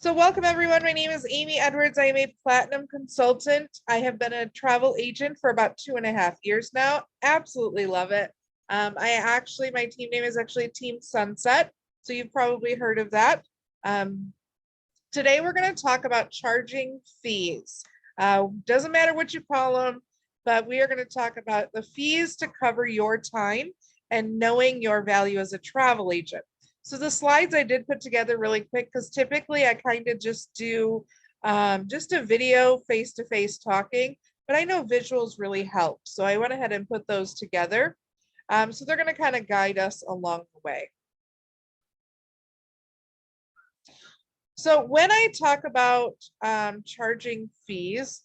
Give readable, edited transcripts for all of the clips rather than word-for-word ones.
So welcome everyone. My name is Amy Edwards. I am a platinum consultant. I have been a travel agent for about 2.5 years now. Absolutely love it. My team name is actually Team Sunset. So you've probably heard of that. Today we're going to talk about charging fees. Doesn't matter what you call them, but we are going to talk about the fees to cover your time and knowing your value as a travel agent. So the slides I did put together really quick because typically I kind of just do just a video face-to-face talking, but I know visuals really help. So I went ahead and put those together. So they're going to kind of guide us along the way. So when I talk about charging fees,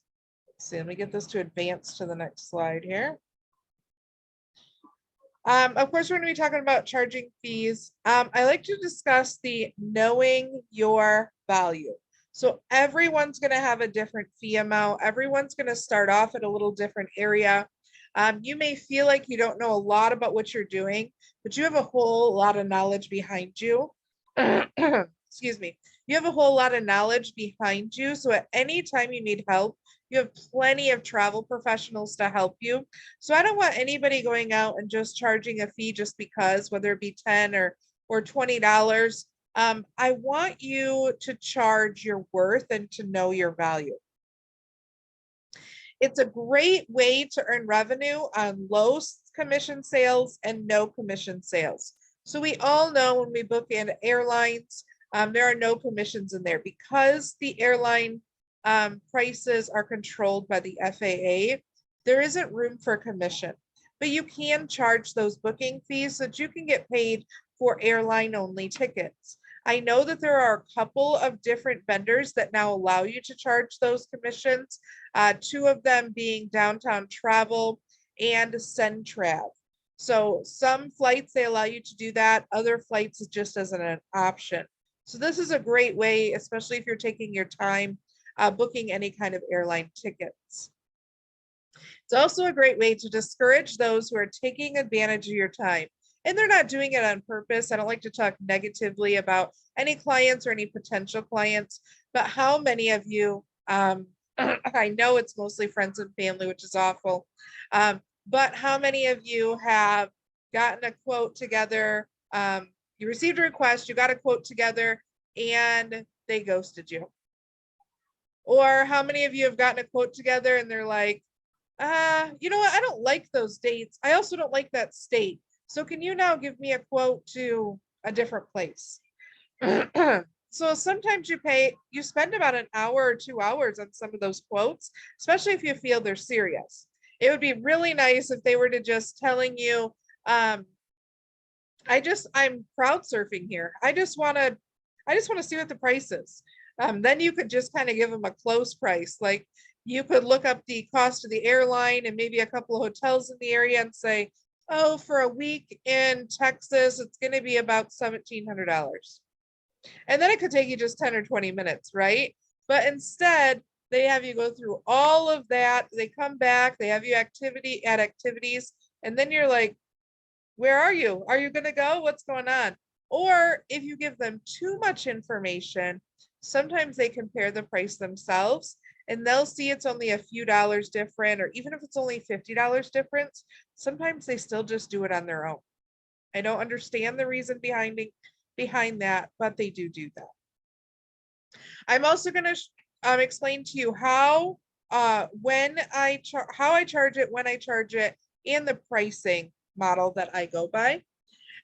let's see, let me get this to advance to the next slide here. Of course, we're going to be talking about charging fees. I like to discuss the knowing your value. So everyone's going to have a different fee amount. Everyone's going to start off at a little different area. You may feel like you don't know a lot about what you're doing, but you have a whole lot of knowledge behind you. Excuse me. You have a whole lot of knowledge behind you. So at any time you need help, you have plenty of travel professionals to help you. So I don't want anybody going out and just charging a fee just because, whether it be 10 or $20. I want you to charge your worth and to know your value. It's a great way to earn revenue on low commission sales and no commission sales. So we all know when we book in airlines, there are no commissions in there because the airline prices are controlled by the FAA. There isn't room for commission, but you can charge those booking fees so that you can get paid for airline only tickets. I know that there are a couple of different vendors that now allow you to charge those commissions, two of them being Downtown Travel and Centrav. So some flights, they allow you to do that. Other flights, it just isn't an option. So this is a great way, especially if you're taking your time booking any kind of airline tickets. It's also a great way to discourage those who are taking advantage of your time. And they're not doing it on purpose. I don't like to talk negatively about any clients or any potential clients, but how many of you, I know it's mostly friends and family, which is awful, but how many of you have gotten a quote together, you received a request, you got a quote together, and they ghosted you? Or how many of you have gotten a quote together and they're like, you know what, I don't like those dates. I also don't like that state. So can you now give me a quote to a different place? So sometimes you spend about an hour or 2 hours on some of those quotes, especially if you feel they're serious. It would be really nice if they were to just telling you, I'm crowd surfing here. I just want to see what the price is. Then you could just kind of give them a close price. Like you could look up the cost of the airline and maybe a couple of hotels in the area and say, oh, for a week in Texas, it's going to be about $1,700. And then it could take you just 10 or 20 minutes, right? But instead, they have you go through all of that. They come back, they have you activities, and then you're like, where are you? Are you going to go? What's going on? Or if you give them too much information, sometimes they compare the price themselves and they'll see it's only a few dollars different, or even if it's only $50 difference, sometimes they still just do it on their own. I don't understand the reason behind that, but they do that. I'm also going to explain to you how I charge it, when I charge it, and the pricing model that I go by.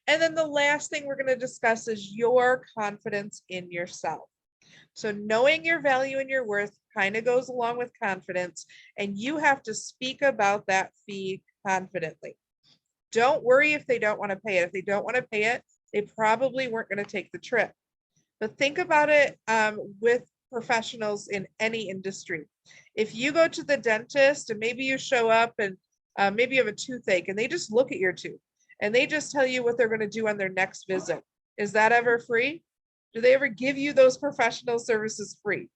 And then the last thing we're going to discuss is your confidence in yourself. So knowing your value and your worth kind of goes along with confidence, and you have to speak about that fee confidently. Don't worry if they don't want to pay it. If they don't want to pay it, they probably weren't going to take the trip. But think about it with professionals in any industry. If you go to the dentist and maybe you show up and maybe you have a toothache and they just look at your tooth and they just tell you what they're going to do on their next visit, is that ever free? Do they ever give you those professional services free?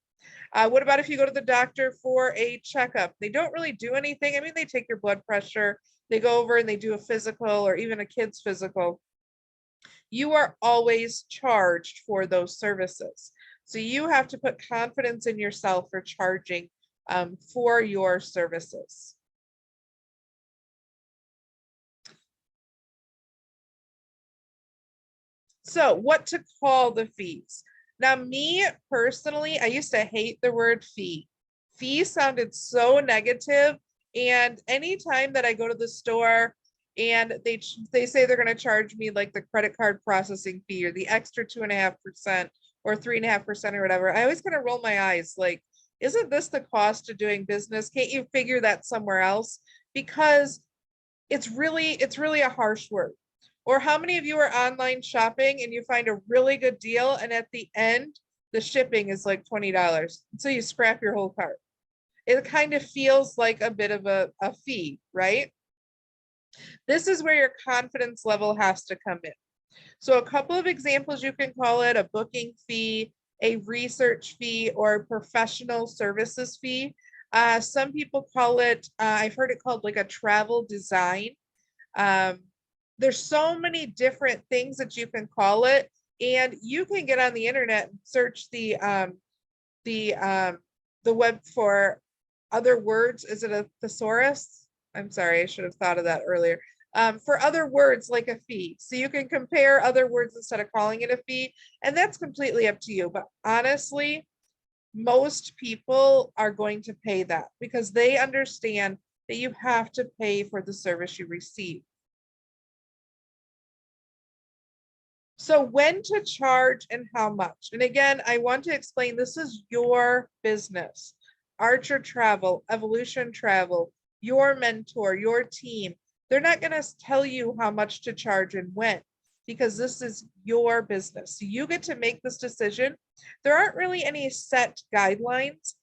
What about if you go to the doctor for a checkup? They don't really do anything. I mean, they take your blood pressure, they go over and they do a physical or even a kid's physical. You are always charged for those services. So you have to put confidence in yourself for charging for your services. So what to call the fees? Now, me personally, I used to hate the word fee. Fee sounded so negative, and anytime that I go to the store and they say they're going to charge me like the credit card processing fee or the extra 2.5% or 3.5% or whatever, I always kind of roll my eyes like, isn't this the cost of doing business? Can't you figure that somewhere else? Because it's really a harsh word. Or how many of you are online shopping and you find a really good deal and at the end the shipping is like $20, so you scrap your whole cart? It kind of feels like a bit of a fee, right? This is where your confidence level has to come in. So a couple of examples, you can call it a booking fee, a research fee, or a professional services fee. Some people call it, I've heard it called like a travel design. Um, there's so many different things that you can call it, and you can get on the internet and search the web for other words. Is it a thesaurus? I'm sorry, I should have thought of that earlier. For other words like a fee. So you can compare other words instead of calling it a fee, and that's completely up to you. But honestly, most people are going to pay that because they understand that you have to pay for the service you receive. So when to charge and how much? And again, I want to explain this is your business. Archer Travel, Evolution Travel, your mentor, your team. They're not going to tell you how much to charge and when, because this is your business. So you get to make this decision. There aren't really any set guidelines.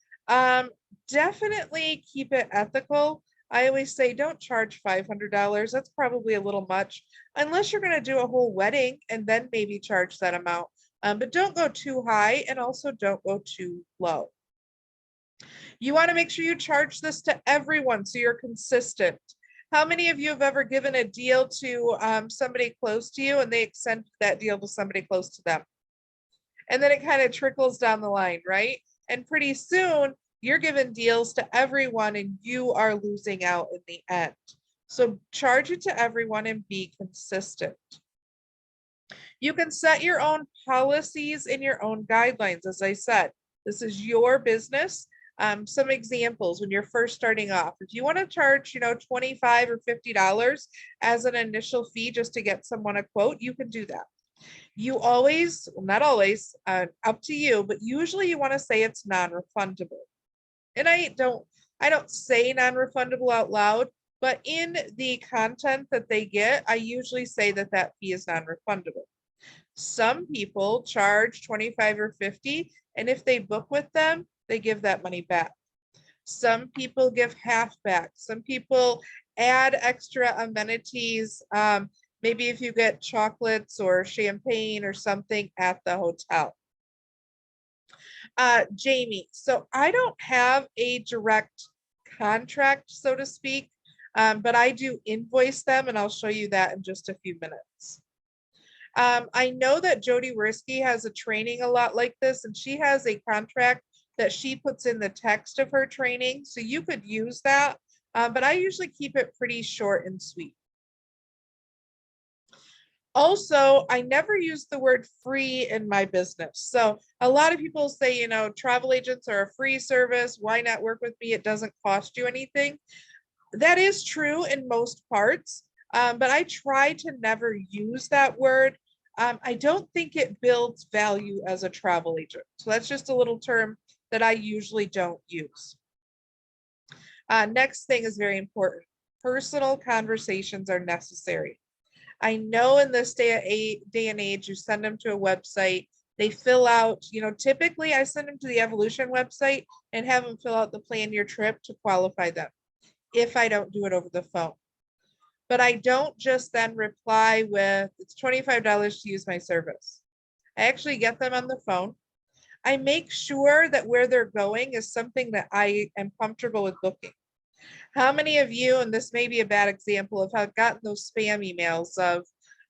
Definitely keep it ethical. I always say don't charge $500. That's probably a little much, unless you're going to do a whole wedding and then maybe charge that amount. But don't go too high and also don't go too low. You want to make sure you charge this to everyone so you're consistent. How many of you have ever given a deal to somebody close to you and they extend that deal to somebody close to them? And then it kind of trickles down the line, right? And pretty soon you're giving deals to everyone and you are losing out in the end. So charge it to everyone and be consistent. You can set your own policies and your own guidelines. As I said, this is your business. Some examples when you're first starting off. If you want to charge, $25 or $50 as an initial fee just to get someone a quote, you can do that. You always, well, not always, up to you, but usually you want to say it's non-refundable. And I don't say non-refundable out loud, but in the content that they get, I usually say that fee is non-refundable. Some people charge 25 or 50, and if they book with them, they give that money back. Some people give half back. Some people add extra amenities. Maybe if you get chocolates or champagne or something at the hotel. Jamie, so I don't have a direct contract, so to speak, but I do invoice them, and I'll show you that in just a few minutes. I know that Jody Risky has a training a lot like this, and she has a contract that she puts in the text of her training, so you could use that, but I usually keep it pretty short and sweet. Also, I never use the word free in my business. So a lot of people say, travel agents are a free service. Why not work with me? It doesn't cost you anything. That is true in most parts, but I try to never use that word. I don't think it builds value as a travel agent. So that's just a little term that I usually don't use. Next thing is very important. Personal conversations are necessary. I know in this day and age, you send them to a website, they fill out, typically I send them to the Evolution website and have them fill out the plan your trip to qualify them if I don't do it over the phone. But I don't just then reply with, it's $25 to use my service. I actually get them on the phone. I make sure that where they're going is something that I am comfortable with booking. How many of you, and this may be a bad example, have gotten those spam emails of,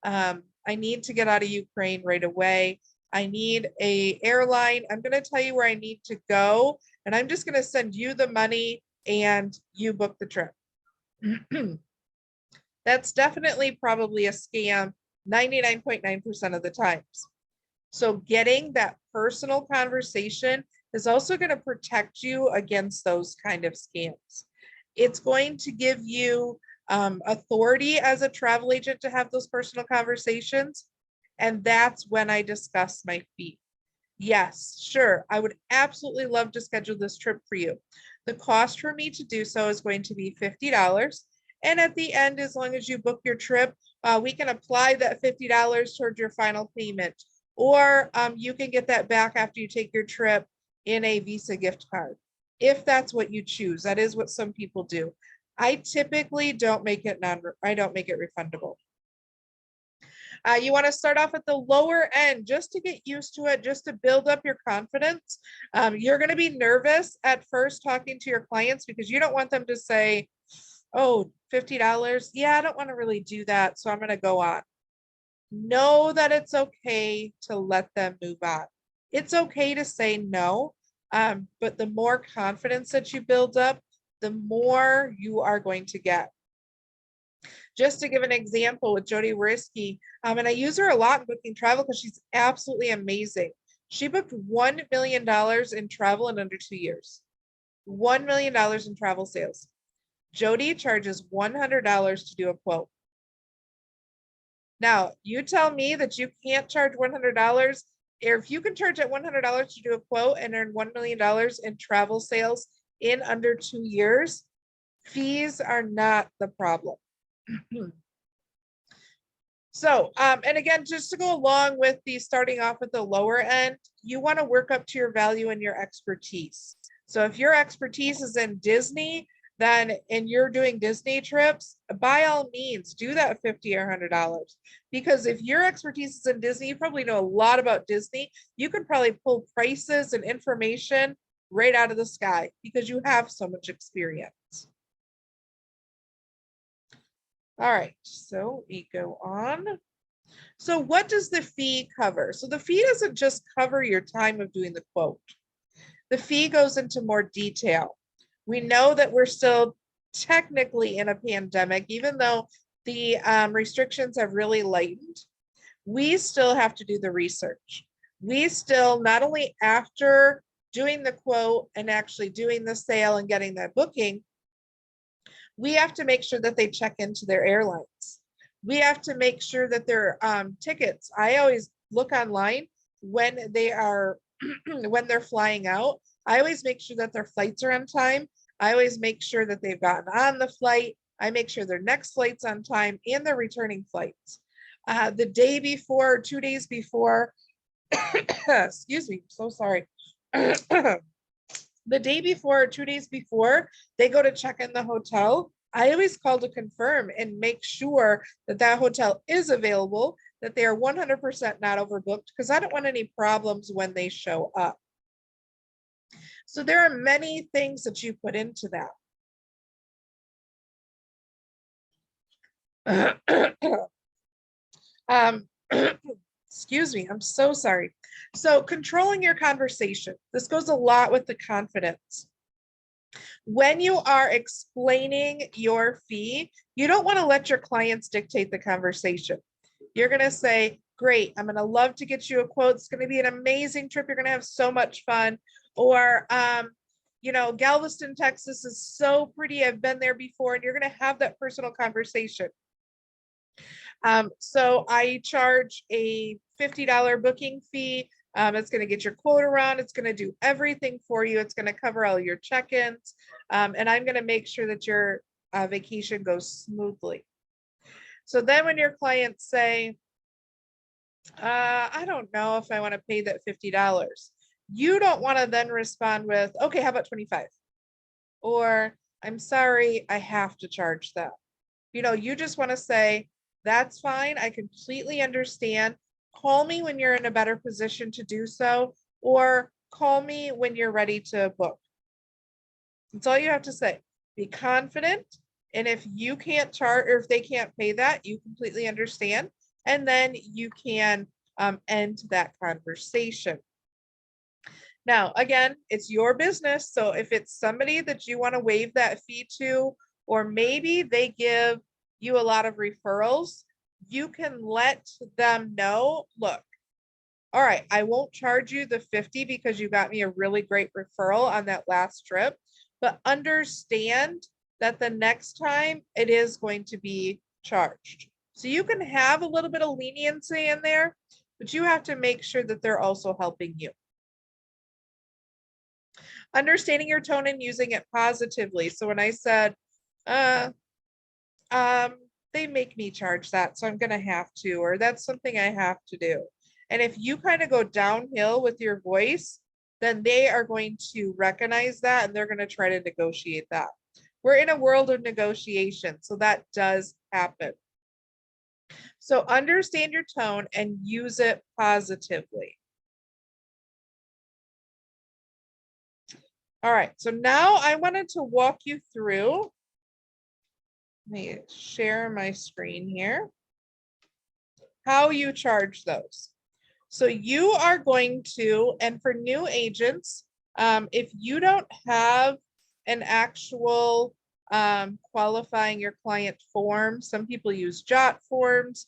I need to get out of Ukraine right away. I need a airline. I'm going to tell you where I need to go, and I'm just going to send you the money and you book the trip. That's definitely probably a scam 99.9% of the times. So getting that personal conversation is also going to protect you against those kind of scams. It's going to give you authority as a travel agent to have those personal conversations. And that's when I discuss my fee. Yes, sure. I would absolutely love to schedule this trip for you. The cost for me to do so is going to be $50. And at the end, as long as you book your trip, we can apply that $50 towards your final payment. Or you can get that back after you take your trip in a Visa gift card, if that's what you choose. That is what some people do. I typically don't make it refundable. You want to start off at the lower end just to get used to it, just to build up your confidence. You're going to be nervous at first talking to your clients because you don't want them to say, oh, $50. Yeah, I don't want to really do that, so I'm going to go on. Know that it's okay to let them move on. It's okay to say no, but the more confidence that you build up, the more you are going to get. Just to give an example with Jody Wariski, and I use her a lot in booking travel because she's absolutely amazing. She booked $1 million in travel in under 2 years. $1 million in travel sales. Jody charges $100 to do a quote. Now, you tell me that you can't charge $100, or if you can charge at $100 to do a quote and earn $1 million in travel sales in under 2 years, fees are not the problem. So, and again, just to go along with the starting off at the lower end, you want to work up to your value and your expertise. So if your expertise is in Disney, then and you're doing Disney trips, by all means, do that $50 or $100. Because if your expertise is in Disney, you probably know a lot about Disney. You could probably pull prices and information right out of the sky because you have so much experience. All right, so we go on. So what does the fee cover? So the fee doesn't just cover your time of doing the quote. The fee goes into more detail. We know that we're still technically in a pandemic, even though the restrictions have really lightened. We still have to do the research. We still, not only after doing the quote and actually doing the sale and getting that booking, we have to make sure that they check into their airlines. We have to make sure that their tickets, I always look online when they are, when they're flying out. I always make sure that their flights are on time. I always make sure that they've gotten on the flight. I make sure their next flight's on time and their returning flights. The day before, 2 days before, excuse me, so sorry. The day before, 2 days before they go to check in the hotel, I always call to confirm and make sure that that hotel is available, that they are 100% not overbooked, because I don't want any problems when they show up. So there are many things that you put into that. Excuse me, I'm so sorry. So controlling your conversation. This goes a lot with the confidence. When you are explaining your fee, you don't want to let your clients dictate the conversation. You're going to say, great, I'm going to love to get you a quote. It's going to be an amazing trip. You're going to have so much fun. Or, you know, Galveston, Texas is so pretty. I've been there before. And you're going to have that personal conversation. So I charge a $50 booking fee. It's going to get your quote around. It's going to do everything for you. It's going to cover all your check-ins. And I'm going to make sure that your vacation goes smoothly. So then when your clients say, I don't know if I want to pay that $50, you don't want to then respond with, okay, how about 25? Or I'm sorry, I have to charge that. You know, you just want to say, that's fine. I completely understand. Call me when you're in a better position to do so, or call me when you're ready to book. That's all you have to say. Be confident. And if you can't charge, or if they can't pay that, you completely understand. And then you can end that conversation. Now, again, it's your business. So if it's somebody that you want to waive that fee to, or maybe they give you a lot of referrals, you can let them know, look, all right, I won't charge you the 50 because you got me a really great referral on that last trip, but understand that the next time it is going to be charged. So you can have a little bit of leniency in there, but you have to make sure that they're also helping you. Understanding your tone and using it positively. So when I said, they make me charge that, so I'm gonna have to, or that's something I have to do. And if you kind of go downhill with your voice, then they are going to recognize that and they're going to try to negotiate that. We're in a world of negotiation, so that does happen. So understand your tone and use it positively. All right, so now I wanted to walk you through. Let me share my screen here. How you charge those. So you are going to, and for new agents, if you don't have an actual qualifying your client form, some people use Jot forms,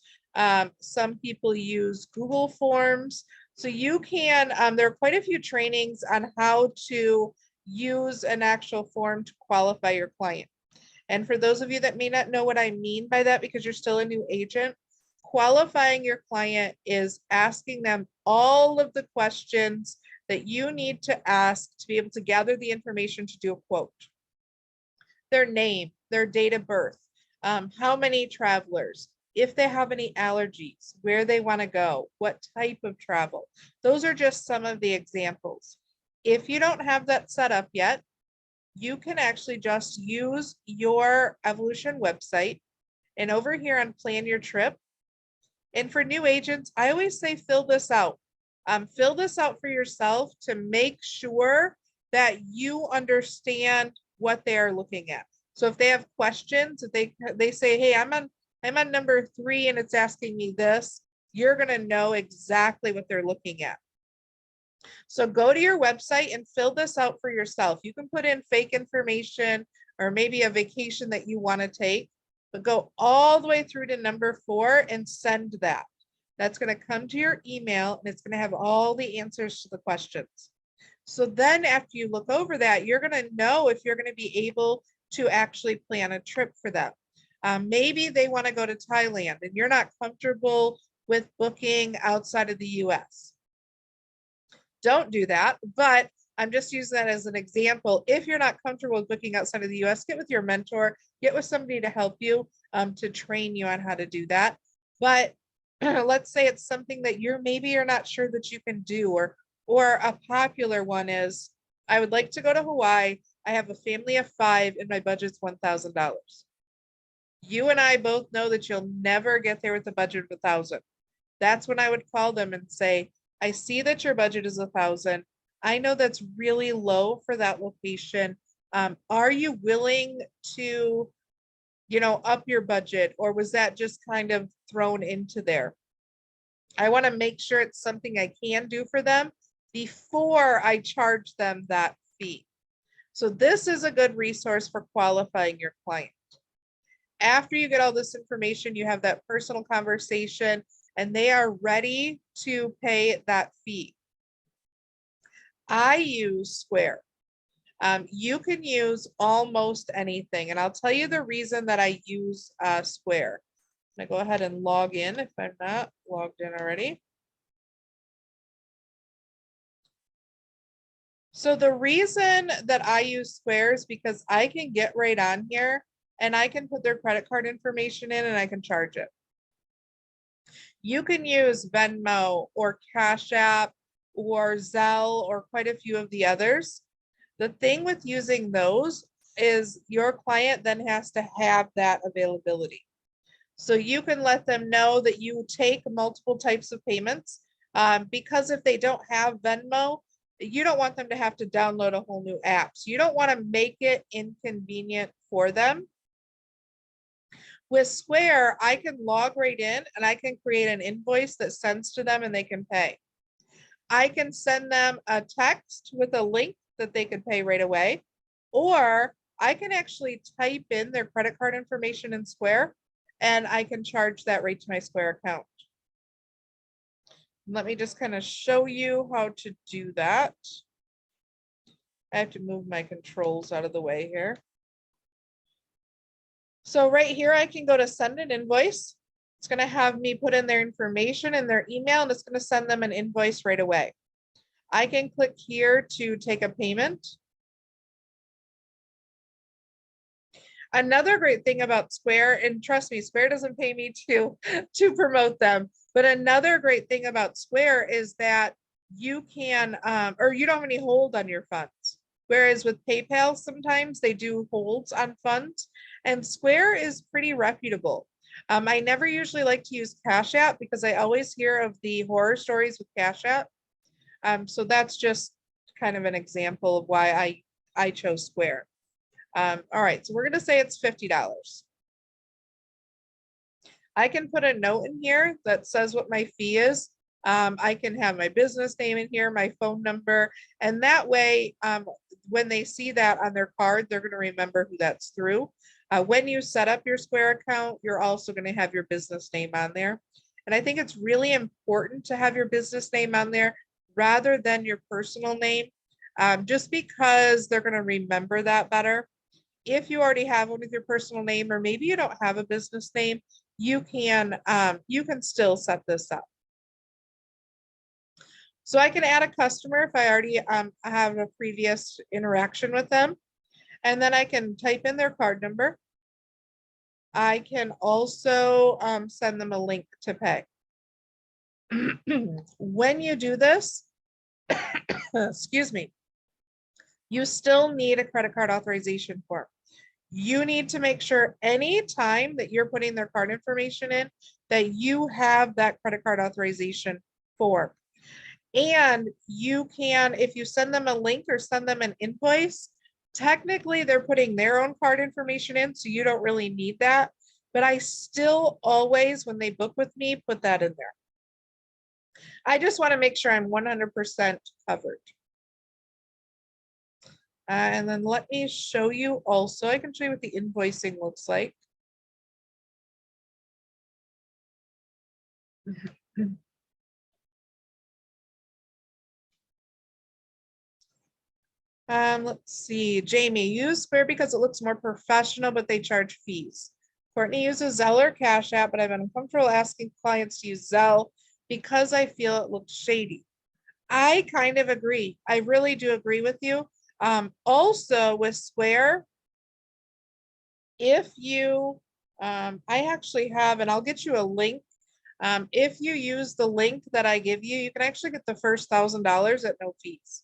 some people use Google Forms. So you can, there are quite a few trainings on how to use an actual form to qualify your client. And for those of you that may not know what I mean by that, because you're still a new agent, qualifying your client is asking them all of the questions that you need to ask to be able to gather the information to do a quote. Their name, their date of birth, how many travelers, if they have any allergies, where they want to go, what type of travel. Those are just some of the examples. If you don't have that set up yet, you can actually just use your Evolution website, and over here on Plan Your Trip. And for new agents, I always say fill this out. Fill this out for yourself to make sure that you understand what they are looking at. So if they have questions, if they say, hey, I'm on number 3 and it's asking me this, you're going to know exactly what they're looking at. So go to your website and fill this out for yourself. You can put in fake information or maybe a vacation that you want to take, but go all the way through to number 4 and send that. That's going to come to your email and it's going to have all the answers to the questions. So then after you look over that, you're going to know if you're going to be able to actually plan a trip for them. Maybe they want to go to Thailand and you're not comfortable with booking outside of the US. Don't do that, but I'm just using that as an example. If you're not comfortable with booking outside of the US, get with your mentor, get with somebody to help you to train you on how to do that. But let's say it's something that you're not sure that you can do, or a popular one is, I would like to go to Hawaii. I have a family of 5 and my budget's $1,000. You and I both know that you'll never get there with a budget of $1,000. That's when I would call them and say, I see that your budget is $1,000. I know that's really low for that location. Are you willing to, up your budget, or was that just kind of thrown into there? I want to make sure it's something I can do for them before I charge them that fee. So this is a good resource for qualifying your client. After you get all this information, you have that personal conversation and they are ready to pay that fee. I use Square. You can use almost anything. And I'll tell you the reason that I use Square. I'm gonna go ahead and log in if I'm not logged in already. So the reason that I use Square is because I can get right on here and I can put their credit card information in and I can charge it. You can use Venmo or Cash App or Zelle or quite a few of the others. The thing with using those is your client then has to have that availability. So you can let them know that you take multiple types of payments, because if they don't have Venmo, you don't want them to have to download a whole new app. So you don't want to make it inconvenient for them. With Square, I can log right in and I can create an invoice that sends to them and they can pay. I can send them a text with a link that they can pay right away, or I can actually type in their credit card information in Square and I can charge that right to my Square account. Let me just kind of show you how to do that. I have to move my controls out of the way here. So right here, I can go to send an invoice. It's going to have me put in their information and their email, and it's going to send them an invoice right away. I can click here to take a payment. Another great thing about Square, and trust me, Square doesn't pay me to promote them, but another great thing about Square is that you can, or you don't have any hold on your funds. Whereas with PayPal, sometimes they do holds on funds, and Square is pretty reputable. I never usually like to use Cash App because I always hear of the horror stories with Cash App. So that's just kind of an example of why I chose Square. All right, so we're going to say it's $50. I can put a note in here that says what my fee is. I can have my business name in here, my phone number, and that way, when they see that on their card, they're going to remember who that's through. When you set up your Square account, you're also going to have your business name on there. And I think it's really important to have your business name on there rather than your personal name, just because they're going to remember that better. If you already have one with your personal name, or maybe you don't have a business name, you can still set this up. So I can add a customer if I already have a previous interaction with them. And then I can type in their card number. I can also send them a link to pay. When you do this, excuse me, you still need a credit card authorization form. You need to make sure any time that you're putting their card information in that you have that credit card authorization form. And you can, if you send them a link or send them an invoice, technically they're putting their own card information in, so you don't really need that. But I still always, when they book with me, put that in there. I just want to make sure I'm 100% covered. And then let me show you also, I can show you what the invoicing looks like. Let's see, Jamie, use Square because it looks more professional, but they charge fees. Courtney uses Zelle or Cash App, but I've been uncomfortable asking clients to use Zelle because I feel it looks shady. I kind of agree. I really do agree with you. Also with Square, if you, I actually have, and I'll get you a link. If you use the link that I give you, you can actually get the first $1,000 at no fees.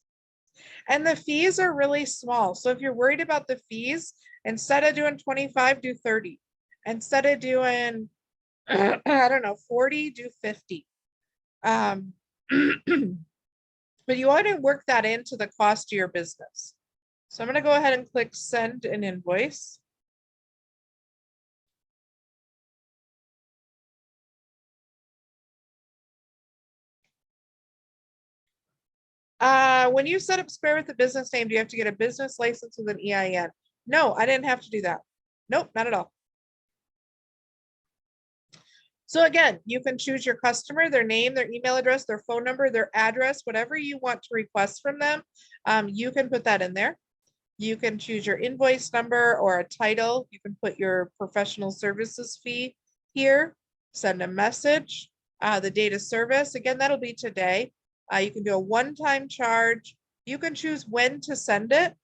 And the fees are really small. So if you're worried about the fees, instead of doing 25, do 30. Instead of doing, I don't know, 40, do 50. But you want to work that into the cost of your business. So I'm going to go ahead and click send an invoice. When you set up Square with a business name, do you have to get a business license with an EIN? No, I didn't have to do that. Nope, not at all. So again, you can choose your customer, their name, their email address, their phone number, their address, whatever you want to request from them. You can put that in there. You can choose your invoice number or a title. You can put your professional services fee here, send a message, the date of service. Again, that'll be today. You can do a one-time charge. You can choose when to send it.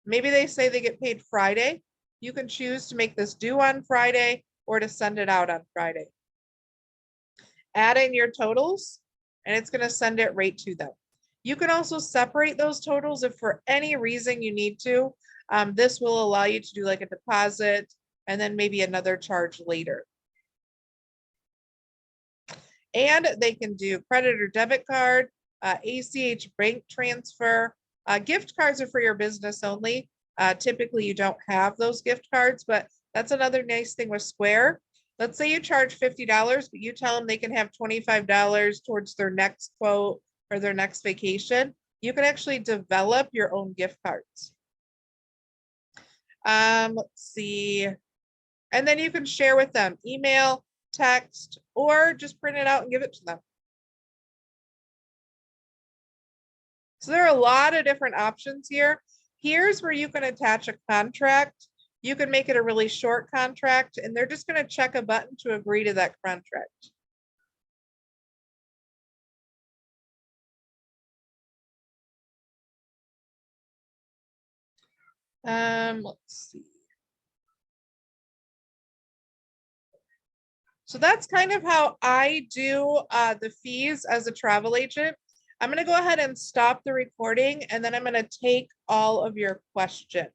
Maybe they say they get paid Friday. You can choose to make this due on Friday or to send it out on Friday. Add in your totals, and it's going to send it right to them. You can also separate those totals if for any reason you need to. This will allow you to do like a deposit and then maybe another charge later. And they can do credit or debit card, ACH bank transfer. Gift cards are for your business only. Typically, you don't have those gift cards, but That's another nice thing with Square. Let's say you charge $50, but you tell them they can have $25 towards their next quote or their next vacation. You can actually develop your own gift cards. Let's see. And then you can share with them, email, text, or just print it out and give it to them. So there are a lot of different options here. Here's where you can attach a contract. You can make it a really short contract, and they're just going to check a button to agree to that contract. Let's see. So that's kind of how I do the fees as a travel agent. I'm going to go ahead and stop the recording, and then I'm going to take all of your questions.